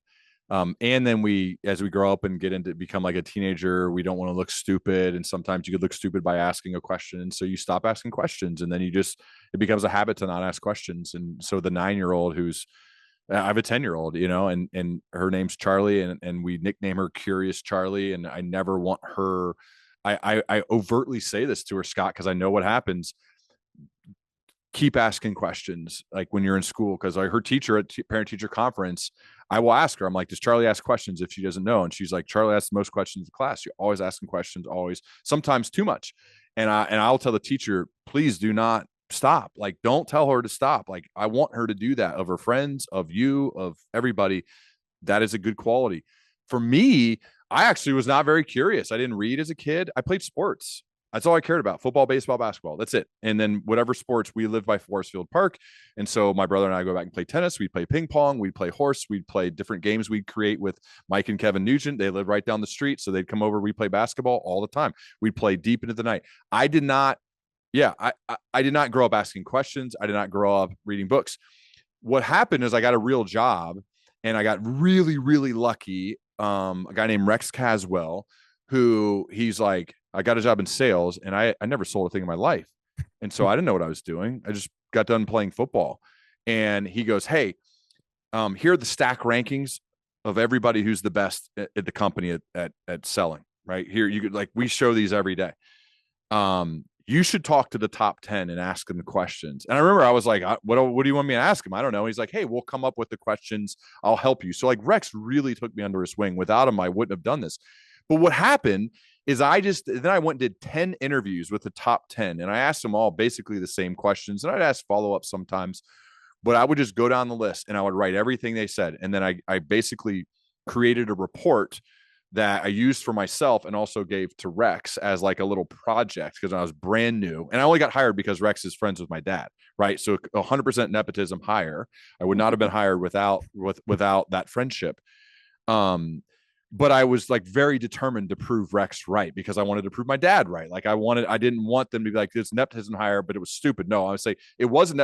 And then as we grow up and become like a teenager, we don't want to look stupid. And sometimes you could look stupid by asking a question. And so you stop asking questions, and then it becomes a habit to not ask questions. And so the 9-year-old I have a 10-year-old, and her name's Charlie, and we nickname her Curious Charlie. And I never want her, I overtly say this to her, Scott, because I know what happens. keep asking questions, like when you're in school. Cause like her teacher at parent teacher conference, I will ask her, I'm like, does Charlie ask questions if she doesn't know? And she's like, Charlie asks the most questions in the class. You're always asking questions, always, sometimes too much. And I'll tell the teacher, please do not stop. Like, don't tell her to stop. Like, I want her to do that of her friends, of you, of everybody. That is a good quality. For me, I actually was not very curious. I didn't read as a kid. I played sports. That's all I cared about: football, baseball, basketball. That's it. And then whatever sports, we lived by Forest Field Park. And so my brother and I go back and play tennis. We'd play ping pong. We'd play horse. We'd play different games we'd create with Mike and Kevin Nugent. They live right down the street. So they'd come over. We play basketball all the time. We'd play deep into the night. I did not grow up asking questions. I did not grow up reading books. What happened is I got a real job, and I got really, really lucky. A guy named Rex Caswell, who he's like, I got a job in sales, and I never sold a thing in my life. And so I didn't know what I was doing. I just got done playing football. And he goes, hey, here are the stack rankings of everybody who's the best at the company at selling, right? Here, you could, like, we show these every day. You should talk to the top 10 and ask them the questions. And I remember I was like, what do you want me to ask him? I don't know. He's like, hey, we'll come up with the questions. I'll help you. So like Rex really took me under his wing. Without him, I wouldn't have done this. But what happened is then I went and did 10 interviews with the top 10, and I asked them all basically the same questions. And I'd ask follow-up sometimes, but I would just go down the list and I would write everything they said. And then I basically created a report that I used for myself and also gave to Rex as like a little project, because I was brand new, and I only got hired because Rex is friends with my dad. Right. So 100% nepotism hire. I would not have been hired without that friendship. But I was like very determined to prove Rex right, because I wanted to prove my dad right. Like I didn't want them to be like, this nepotism hire, but it was stupid. No, I would say it was a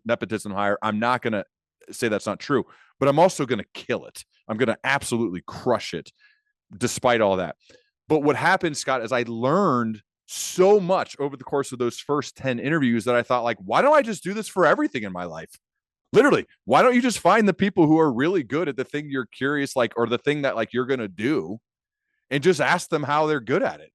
nepotism hire. I'm not going to say that's not true, but I'm also going to kill it. I'm going to absolutely crush it despite all that. But what happened, Scott, is I learned so much over the course of those first 10 interviews that I thought, like, why don't I just do this for everything in my life? Literally, why don't you just find the people who are really good at the thing you're curious, like, or the thing that like you're going to do, and just ask them how they're good at it?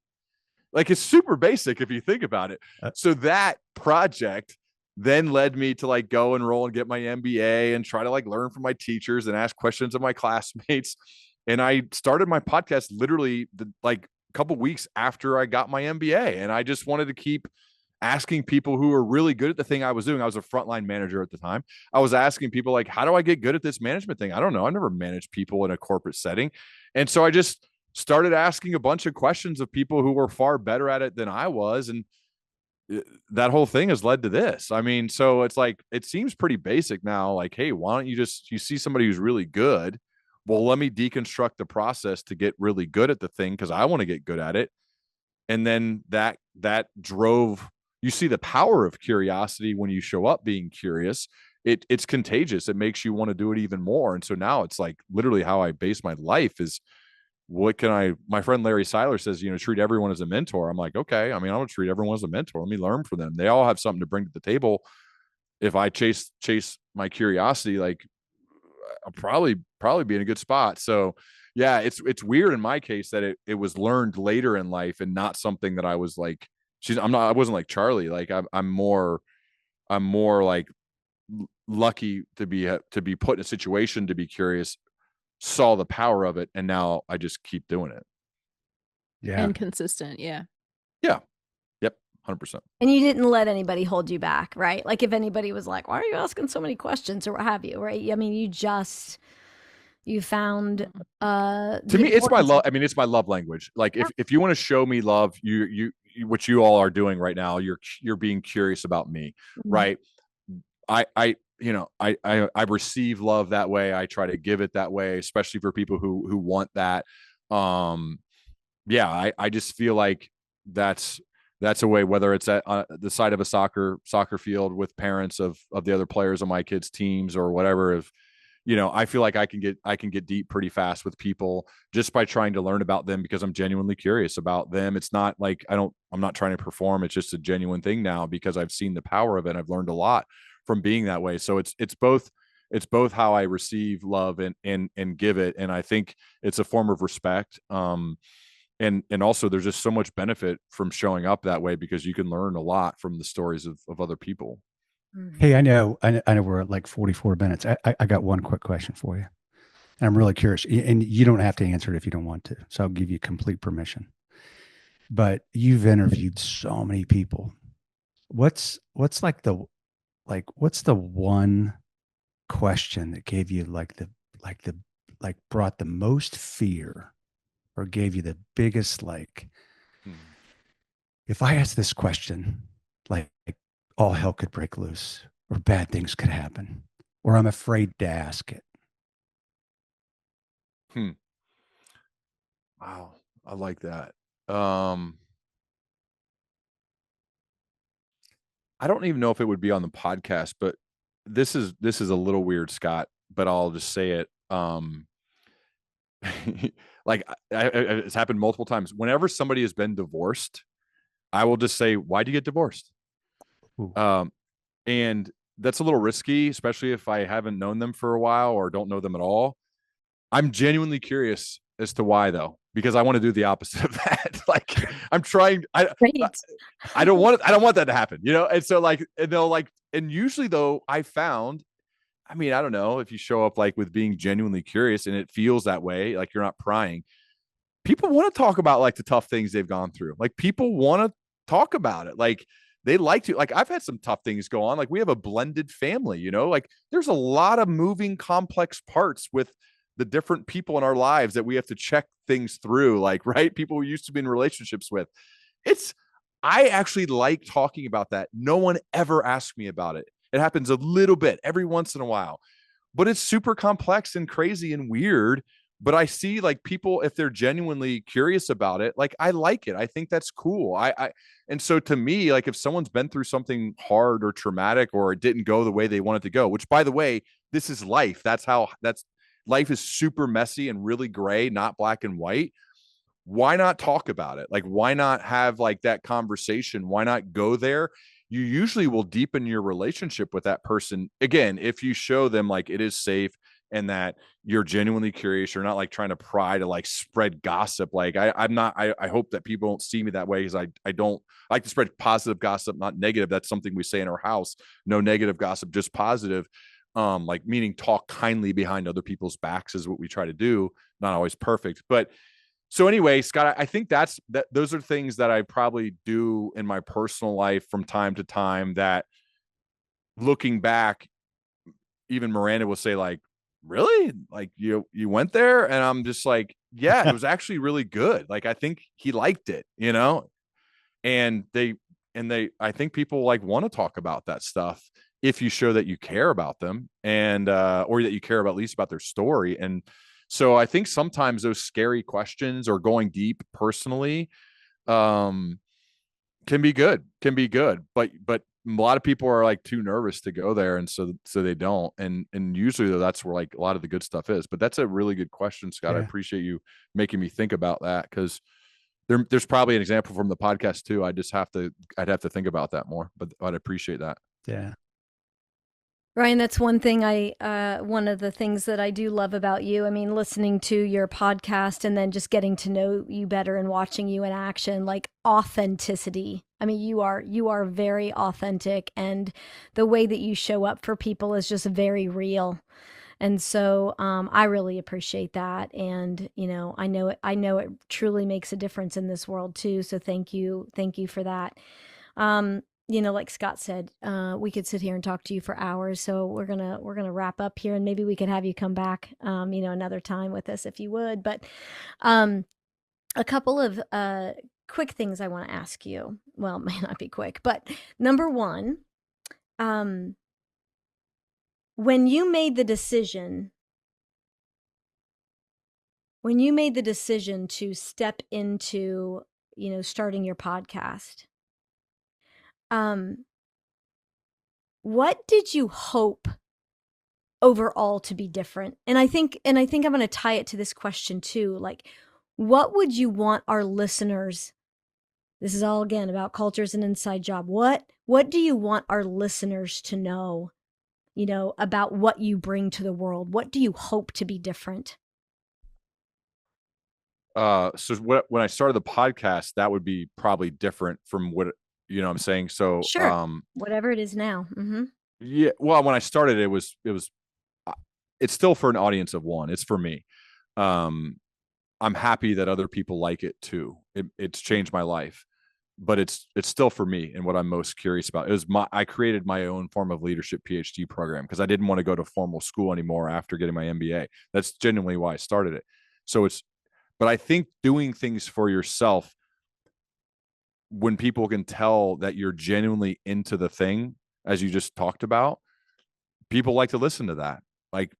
Like, it's super basic if you think about it. So that project then led me to like go enroll and get my MBA and try to like learn from my teachers and ask questions of my classmates. And I started my podcast literally like a couple of weeks after I got my MBA. And I just wanted to keep asking people who are really good at the thing I was doing. I was a frontline manager at the time. I was asking people like, how do I get good at this management thing? I don't know. I never managed people in a corporate setting. And so I just started asking a bunch of questions of people who were far better at it than I was. And that whole thing has led to this. I mean, so it's like, it seems pretty basic now. Like, hey, why don't you see somebody who's really good? Well, let me deconstruct the process to get really good at the thing, because I want to get good at it. And then that drove, you see the power of curiosity when you show up being curious. It's contagious. It makes you want to do it even more. And so now it's like literally how I base my life is, my friend Larry Seiler says, treat everyone as a mentor. I'm like, okay, I mean, I'm going to treat everyone as a mentor. Let me learn from them. They all have something to bring to the table. If I chase my curiosity, like I'll probably be in a good spot. So yeah, it's weird in my case that it was learned later in life and not something that I was like, I wasn't like Charlie. Like I'm more like lucky to be put in a situation to be curious, saw the power of it, and now I just keep doing it. Yeah. And consistent. Yeah. Yeah. Yep. 100%. And you didn't let anybody hold you back, right? Like if anybody was like, why are you asking so many questions or what have you, right? I mean, you found to me, it's my love. I mean, it's my love language. Like if you want to show me love, you what you all are doing right now, you're being curious about me, right? I receive love that way. I try to give it that way, especially for people who want that. Yeah, I just feel like that's a way, whether it's at the side of a soccer field with parents of the other players on my kids' teams or whatever. If I feel like I can get deep pretty fast with people just by trying to learn about them, because I'm genuinely curious about them. It's not like I'm not trying to perform. It's just a genuine thing now because I've seen the power of it. I've learned a lot from being that way. So it's both how I receive love and give it. And I think it's a form of respect. And also there's just so much benefit from showing up that way, because you can learn a lot from the stories of other people. Hey, I know we're at like 44 minutes. I got one quick question for you. And I'm really curious, and you don't have to answer it if you don't want to. So I'll give you complete permission. But you've interviewed so many people. What's what's the one question that gave you like brought the most fear or gave you the biggest if I ask this question, like all hell could break loose or bad things could happen, or I'm afraid to ask it. Wow. I like that. I don't even know if it would be on the podcast, but this is a little weird, Scott, but I'll just say it. Like it's happened multiple times. Whenever somebody has been divorced, I will just say, "Why'd you get divorced?" Ooh. And that's a little risky, especially if I haven't known them for a while or don't know them at all. I'm genuinely curious as to why, though, because I want to do the opposite of that. Like I'm trying. I don't want it. I don't want that to happen, you know. And so and usually though, I found. I mean, I don't know if you show up like with being genuinely curious and it feels that way, like you're not prying. People want to talk about like the tough things they've gone through. Like people want to talk about it. Like they like to, like I've had some tough things go on. Like we have a blended family, you know, like there's a lot of moving complex parts with the different people in our lives that we have to check things through. Like, right. People we used to be in relationships with. I actually like talking about that. No one ever asked me about it. It happens a little bit every once in a while, but it's super complex and crazy and weird. But I see like people, if they're genuinely curious about it, like I like it. I think that's cool. And so to me, like if someone's been through something hard or traumatic or it didn't go the way they wanted to go, which by the way, this is life. Life is super messy and really gray, not black and white. Why not talk about it? Like, why not have like that conversation? Why not go there? You usually will deepen your relationship with that person. Again, if you show them like it is safe and that you're genuinely curious, you're not like trying to pry to like spread gossip. Like I'm not, I hope that people don't see me that way because I don't like to spread positive gossip, not negative. That's something we say in our house. No negative gossip, just positive. Like meaning talk kindly behind other people's backs is what we try to do. Not always perfect, but so anyway, Scott, I think those are things that I probably do in my personal life from time to time that looking back, even Miranda will say like, really? Like you went there? And I'm just like, yeah, it was actually really good. Like, I think he liked it, you know? And I think people like want to talk about that stuff if you show that you care about them and, or that you care about at least about their story. And so I think sometimes those scary questions or going deep personally, can be good, but a lot of people are like too nervous to go there. And so they don't. And usually though, that's where like a lot of the good stuff is, but that's a really good question, Scott. Yeah. I appreciate you making me think about that. Cause there's probably an example from the podcast too. I'd have to think about that more, but I'd appreciate that. Yeah. Ryan, that's one of the things that I do love about you. I mean, listening to your podcast and then just getting to know you better and watching you in action, like authenticity. I mean, you are very authentic, and the way that you show up for people is just very real. And so I really appreciate that. And, you know it truly makes a difference in this world too. So thank you for that. Like Scott said, we could sit here and talk to you for hours. So we're gonna wrap up here, and maybe we could have you come back, another time with us if you would. But a couple of quick things I want to ask you. Well, it may not be quick, but number one, when you made the decision to step into, starting your podcast, what did you hope overall to be different? And I think I'm going to tie it to this question too. Like, what would you want our listeners? This is all again about culture's an inside job. What do you want our listeners to know, about what you bring to the world? What do you hope to be different? So when I started the podcast, that would be probably different from what, I'm saying. So, sure. Whatever it is now. Mm-hmm. Yeah. Well, when I started, it's still for an audience of one. It's for me. I'm happy that other people like it too. It's changed my life, but it's still for me and what I'm most curious about. I created my own form of leadership PhD program because I didn't want to go to formal school anymore after getting my MBA. That's genuinely why I started it. But I think doing things for yourself, when people can tell that you're genuinely into the thing, as you just talked about, people like to listen to that. Like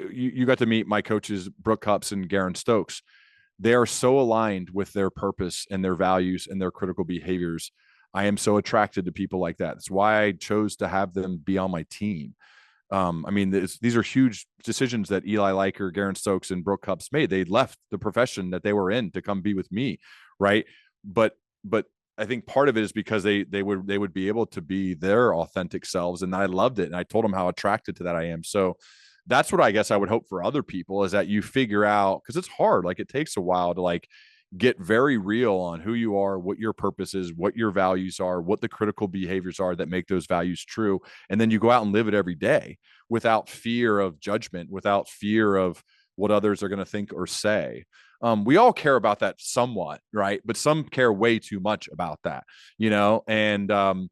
you got to meet my coaches, Brooke Cups and Garen Stokes. They are so aligned with their purpose and their values and their critical behaviors. I am so attracted to people like that. That's why I chose to have them be on my team. I mean, these are huge decisions that Eli Liker, Garen Stokes, and Brooke Cups made. They left the profession that they were in to come be with me, right? But I think part of it is because they would be able to be their authentic selves, and I loved it. And I told them how attracted to that I am. So that's what I guess I would hope for other people, is that you figure out, because it's hard. Like, it takes a while to like get very real on who you are, what your purpose is, what your values are, what the critical behaviors are that make those values true. And then you go out and live it every day without fear of judgment, without fear of what others are going to think or say. We all care about that somewhat, right? But some care way too much about that, and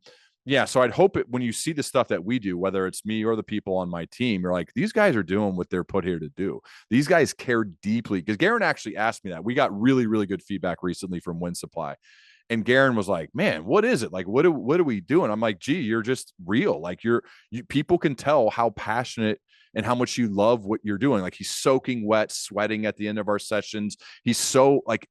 yeah, so I'd hope when you see the stuff that we do, whether it's me or the people on my team, you're like, these guys are doing what they're put here to do. These guys care deeply. Because Garen actually asked me that. We got really, really good feedback recently from Wind Supply. And Garen was like, man, what is it? Like, what are we doing? I'm like, gee, you're just real. Like, people can tell how passionate and how much you love what you're doing. Like, he's soaking wet, sweating at the end of our sessions. He's so like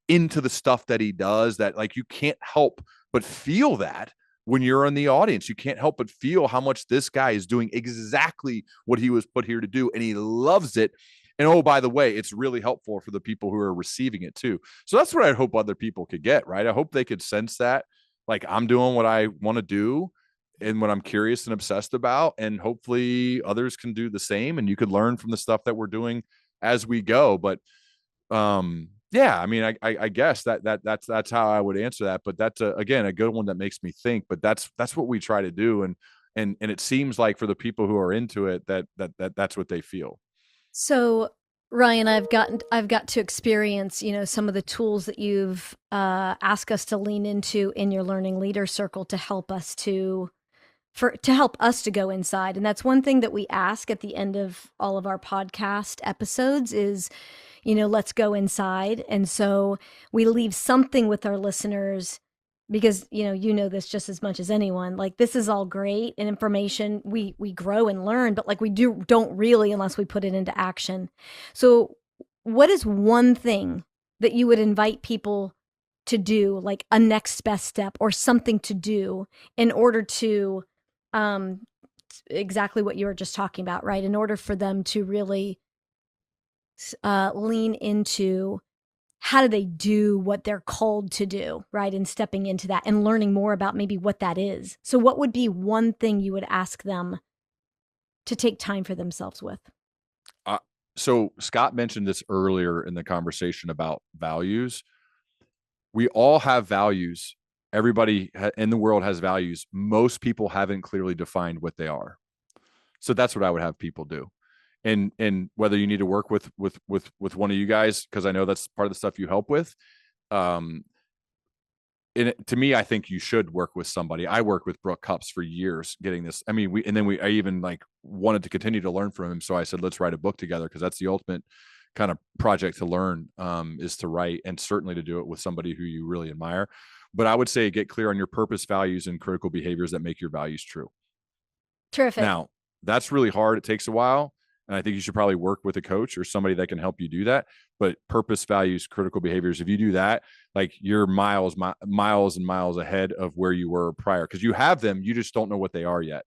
into the stuff that he does that like you can't help but feel that. When you're in the audience, you can't help but feel how much this guy is doing exactly what he was put here to do, and he loves it. And oh, by the way, it's really helpful for the people who are receiving it too. So that's what I hope other people could get, right? I hope they could sense that, like, I'm doing what I want to do and what I'm curious and obsessed about, and hopefully others can do the same, and you could learn from the stuff that we're doing as we go. But yeah, I mean, I guess that's how I would answer that. But that's again a good one that makes me think. But that's what we try to do, and it seems like for the people who are into it, that's what they feel. So, Ryan, I've got to experience, some of the tools that you've asked us to lean into in your Learning Leader Circle to help us to go inside. And that's one thing that we ask at the end of all of our podcast episodes is, let's go inside. And so we leave something with our listeners because, this just as much as anyone. Like, this is all great and information. We grow and learn, but like we don't really unless we put it into action. So what is one thing that you would invite people to do, like a next best step or something to do in order to exactly what you were just talking about, right? In order for them to really lean into how do they do what they're called to do, right? And stepping into that and learning more about maybe what that is. So what would be one thing you would ask them to take time for themselves with? So Scott mentioned this earlier in the conversation about values. We all have values. Everybody in the world has values. Most people haven't clearly defined what they are. So that's what I would have people do. And whether you need to work with one of you guys, because I know that's part of the stuff you help with. To me, I think you should work with somebody. I worked with Brooke Cups for years getting this. I mean, I even like wanted to continue to learn from him. So I said, let's write a book together, because that's the ultimate kind of project to learn, is to write, and certainly to do it with somebody who you really admire. But I would say get clear on your purpose, values, and critical behaviors that make your values true. Terrific. Now, that's really hard. It takes a while. And I think you should probably work with a coach or somebody that can help you do that. But purpose, values, critical behaviors, if you do that, like, you're miles and miles ahead of where you were prior, because you have them, you just don't know what they are yet.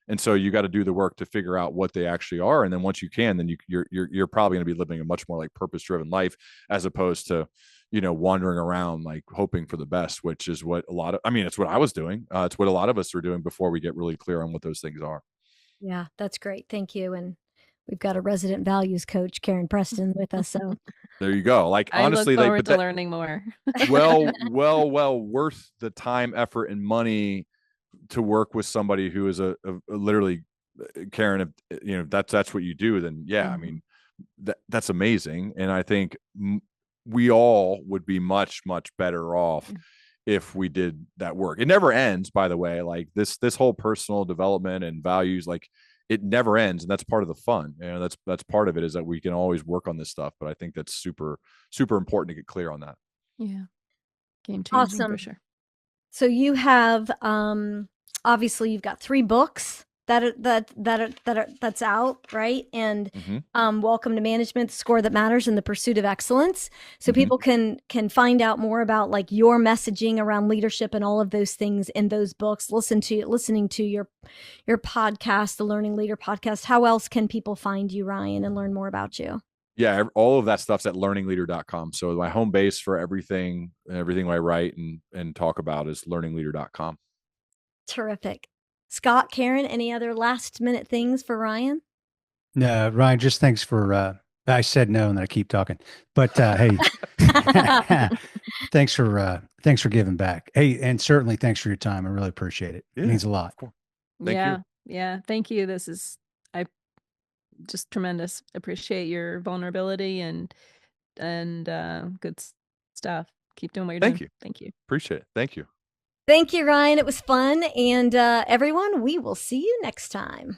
And so you got to do the work to figure out what they actually are. And then once you can, then you're probably going to be living a much more like purpose-driven life, as opposed to, wandering around like hoping for the best, which is what it's what I was doing. It's what a lot of us are doing before we get really clear on what those things are. Yeah, that's great. Thank you. And we've got a resident values coach, Karen Preston, with us. So there you go. Like, honestly, I look forward to learning more. well worth the time, effort, and money to work with somebody who is a literally, Karen, if that's what you do, then yeah, I mean, that's amazing. And I think we all would be much, much better off if we did that work. It never ends, by the way. Like this whole personal development and values, like it never ends. And that's part of the fun. That's part of it, is that we can always work on this stuff. But I think that's super, super important to get clear on that. Yeah. Game changing Awesome. for sure. So you have, obviously you've got 3 books that's out, right? And Welcome to Management, The Score That Matters, and The Pursuit of Excellence. So people can find out more about like your messaging around leadership and all of those things in those books. Listening to your podcast, the Learning Leader podcast. How else can people find you, Ryan, and learn more about you? Yeah, all of that stuff's at learningleader.com. So my home base for everything I write and talk about is learningleader.com. Terrific. Scott, Karen, any other last minute things for Ryan? No, Ryan, just thanks for, I said no and then I keep talking, but hey, thanks for giving back. Hey, and certainly thanks for your time. I really appreciate it. It means a lot. Cool. Thank you. Yeah. Thank you. This is just tremendous. Appreciate your vulnerability and good stuff. Keep doing what you're doing. Thank you. Appreciate it. Thank you. Thank you, Ryan. It was fun. And everyone, we will see you next time.